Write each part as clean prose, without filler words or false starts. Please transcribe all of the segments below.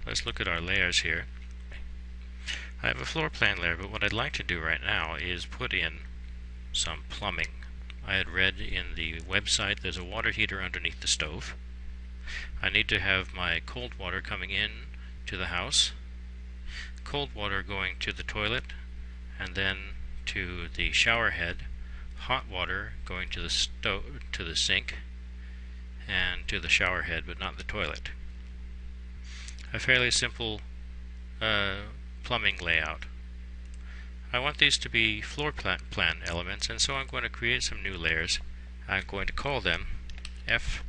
Let's look at our layers here. I have a floor plan layer, but what I'd like to do right now is put in some plumbing. I had read in the website there's a water heater underneath the stove. I need to have my cold water coming in to the house, cold water going to the toilet, and then to the shower head, hot water going to the sink, and to the shower head, but not the toilet. A fairly simple plumbing layout. I want these to be floor plan elements, and so I'm going to create some new layers. I'm going to call them F-plumbing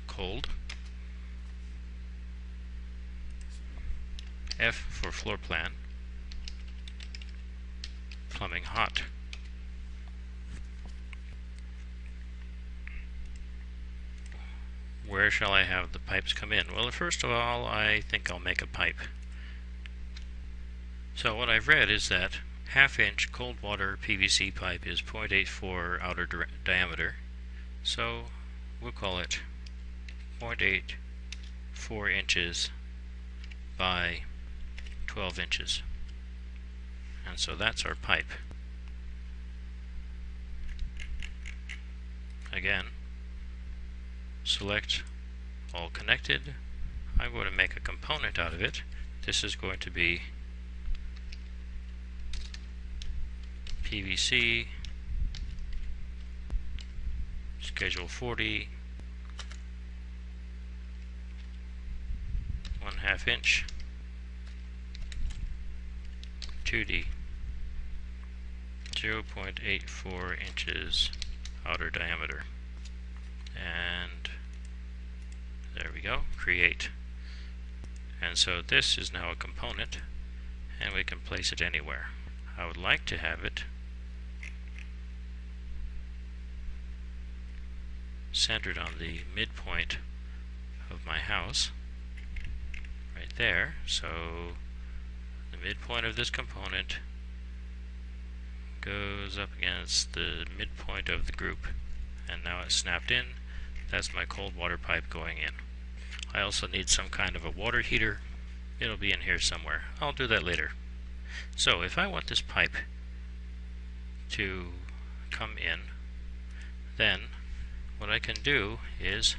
cold, F for floor plan, plumbing hot. Where shall I have the pipes come in? Well, first of all, I think I'll make a pipe. So what I've read is that half-inch cold water PVC pipe is 0.84 outer diameter. So we'll call it 0.84 inches by 12 inches. And so that's our pipe. Again, select all connected. I'm going to make a component out of it. This is going to be PVC schedule 40 1/2 inch 2D 0.84 inches outer diameter, and there we go, create. And so this is now a component, and we can place it anywhere. I would like to have it centered on the midpoint of my house, right there. So the midpoint of this component goes up against the midpoint of the group, and now it's snapped in. That's my cold water pipe going in. I also need some kind of a water heater. It'll be in here somewhere. I'll do that later. So if I want this pipe to come in, then what I can do is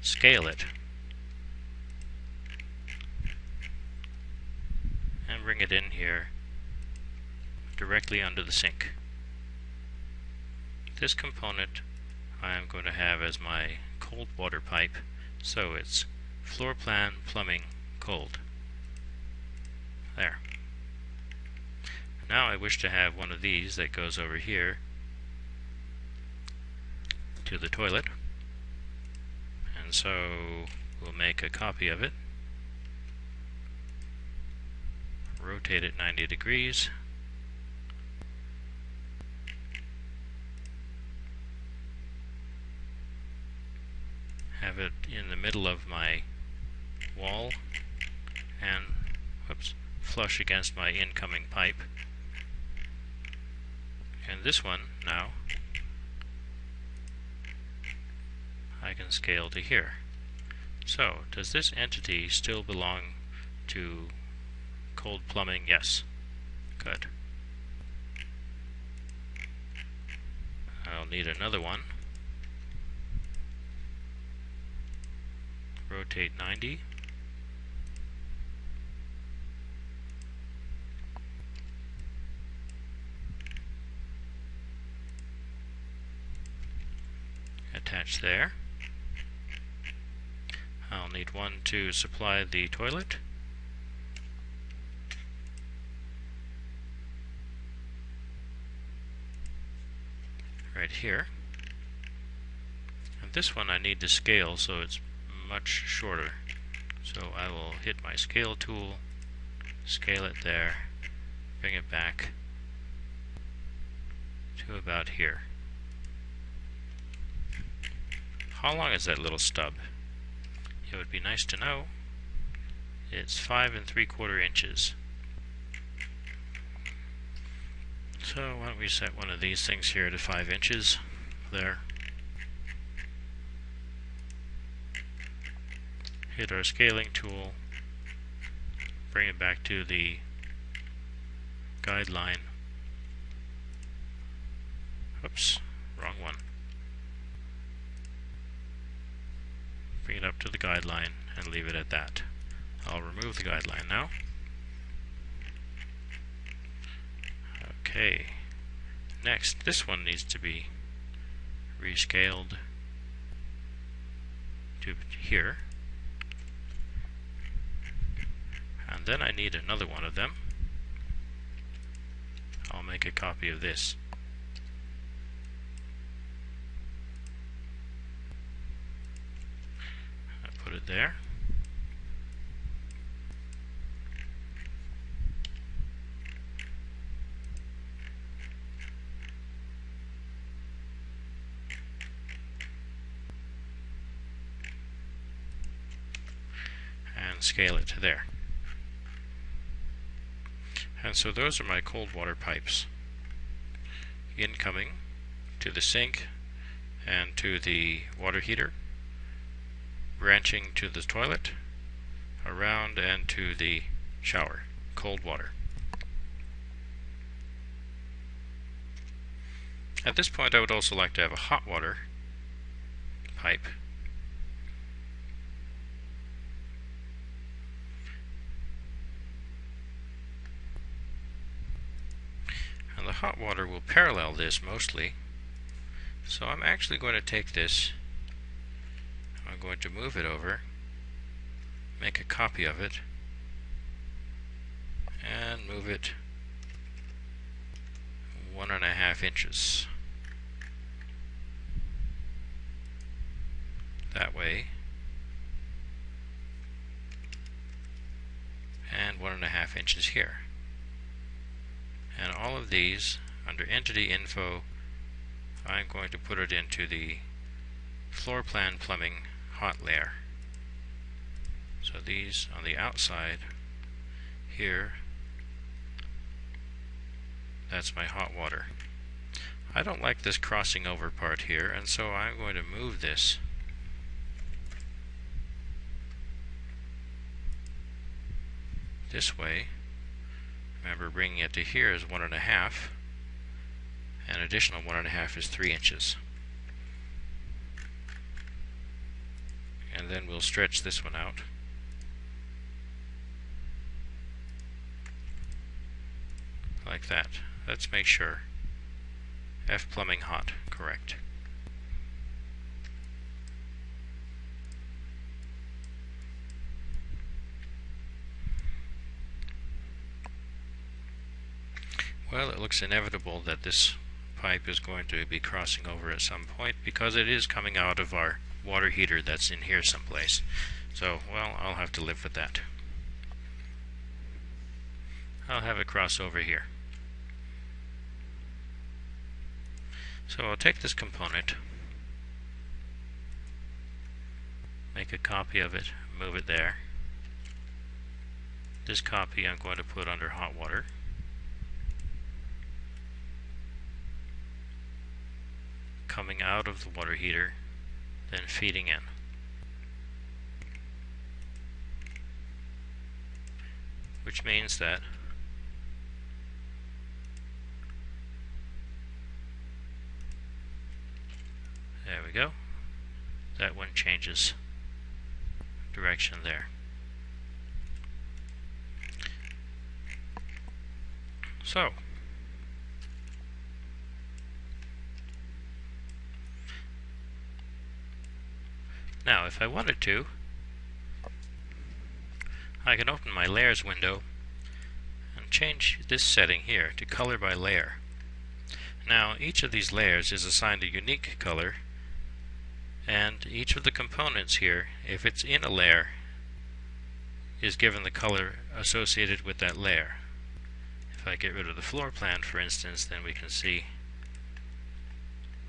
scale it and bring it in here directly under the sink. This component I am going to have as my cold water pipe, so it's floor plan plumbing cold. There. Now I wish to have one of these that goes over here to the toilet, and so we'll make a copy of it, rotate it 90 degrees, have it in the middle of my wall, and flush against my incoming pipe. And this one now I can scale to here. So does this entity still belong to cold plumbing? Yes. Good. I'll need another one. Rotate 90. Attach there. I'll need one to supply the toilet. Right here. And this one I need to scale so it's much shorter. So I will hit my scale tool, scale it there, bring it back to about here. How long is that little stub? It would be nice to know. It's 5 3/4 inches. So why don't we set one of these things here to 5 inches there. hit our scaling tool, bring it back to the guideline. Oops, wrong one. Bring it up to the guideline and leave it at that. I'll remove the guideline now. Okay, next, this one needs to be rescaled to here. And then I need another one of them. I'll make a copy of this. I put it there. And scale it to there. And so those are my cold water pipes. Incoming to the sink and to the water heater, branching to the toilet, around and to the shower, cold water. At this point I would also like to have a hot water pipe. And the hot water will parallel this mostly. So I'm actually going to take this, I'm going to move it over, make a copy of it, and move it 1.5 inches. That way. And 1.5 inches here. And all of these, under Entity Info, I'm going to put it into the floor plan plumbing hot layer. So these on the outside here, that's my hot water. I don't like this crossing over part here, and so I'm going to move this this way. Remember, bringing it to here is 1.5, and additional 1.5 is 3 inches. And then we'll stretch this one out. Like that. Let's make sure. F plumbing hot, correct. Well, it looks inevitable that this pipe is going to be crossing over at some point because it is coming out of our water heater that's in here someplace. So, well, I'll have to live with that. I'll have it cross over here. So I'll take this component, make a copy of it, move it there. This copy I'm going to put under hot water. Coming out of the water heater, then feeding in. Which means that there we go. That one changes direction there. So now if I wanted to, I can open my layers window and change this setting here to color by layer. Now each of these layers is assigned a unique color, and each of the components here, if it's in a layer, is given the color associated with that layer. If I get rid of the floor plan, for instance, then we can see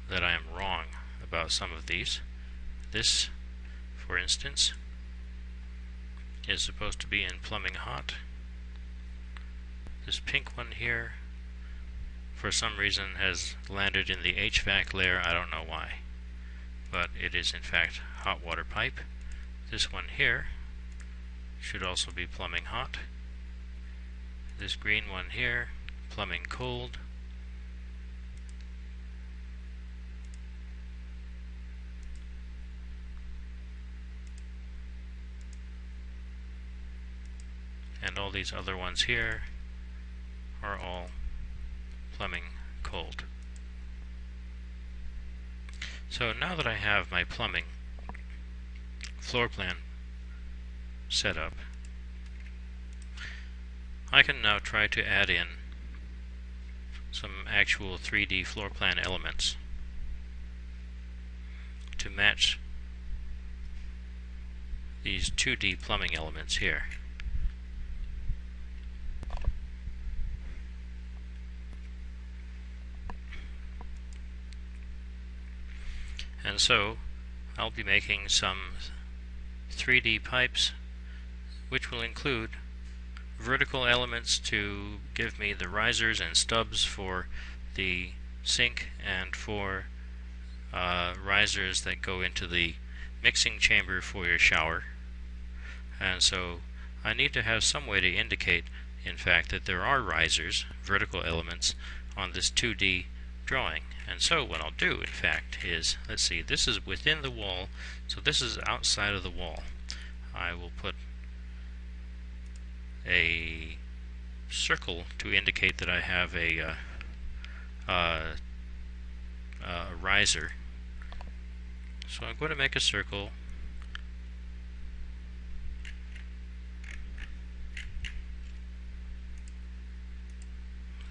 that I am wrong about some of these. This, for instance, is supposed to be in plumbing hot. This pink one here, for some reason, has landed in the HVAC layer. I don't know why, but it is in fact hot water pipe. This one here, should also be plumbing hot. This green one here, plumbing cold. And all these other ones here are all plumbing cold. So now that I have my plumbing floor plan set up, I can now try to add in some actual 3D floor plan elements to match these 2D plumbing elements here. And so I'll be making some 3D pipes which will include vertical elements to give me the risers and stubs for the sink and for risers that go into the mixing chamber for your shower. And so I need to have some way to indicate, in fact, that there are risers, vertical elements, on this 2D drawing. And so what I'll do, in fact, is, let's see, this is within the wall, so this is outside of the wall. I will put a circle to indicate that I have a riser. So I'm going to make a circle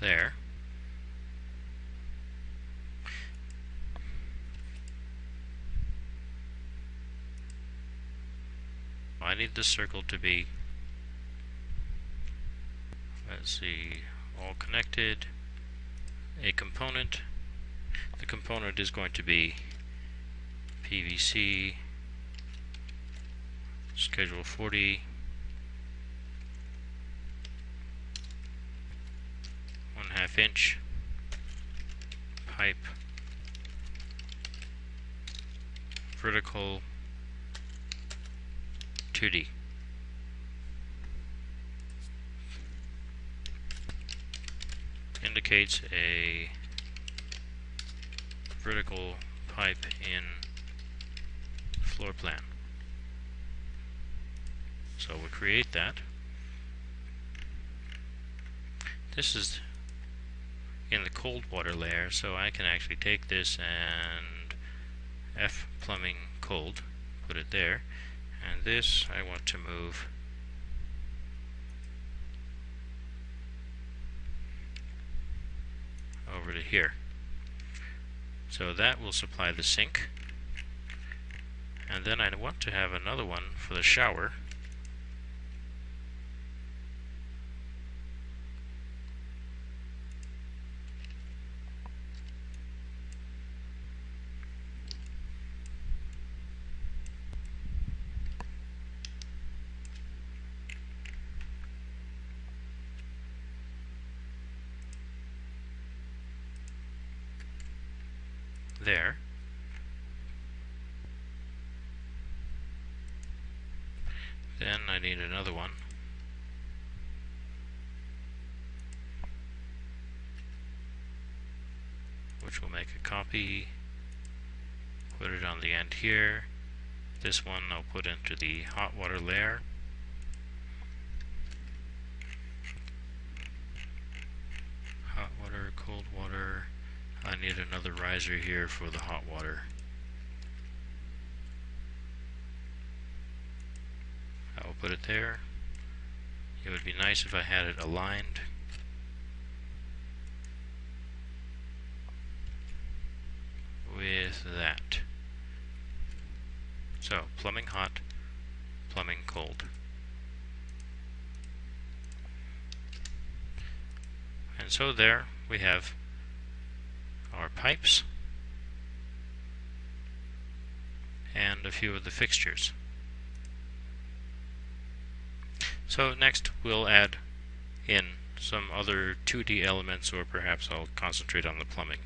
there. I need this circle to be, let's see, all connected. A component. The component is going to be PVC schedule 40 1/2 inch pipe, vertical 2D. Indicates a vertical pipe in floor plan. So we'll create that. This is in the cold water layer, so I can actually take this and F plumbing cold, put it there, and this I want to move over to here. So that will supply the sink, and then I want to have another one for the shower. There. Then I need another one. Which will make a copy, put it on the end here. This one I'll put into the hot water layer. Hot water, cold water. I need another riser here for the hot water. I will put it there. It would be nice if I had it aligned. With that. So, plumbing hot, plumbing cold. And so there we have our pipes and a few of the fixtures. So next we'll add in some other 2D elements, or perhaps I'll concentrate on the plumbing.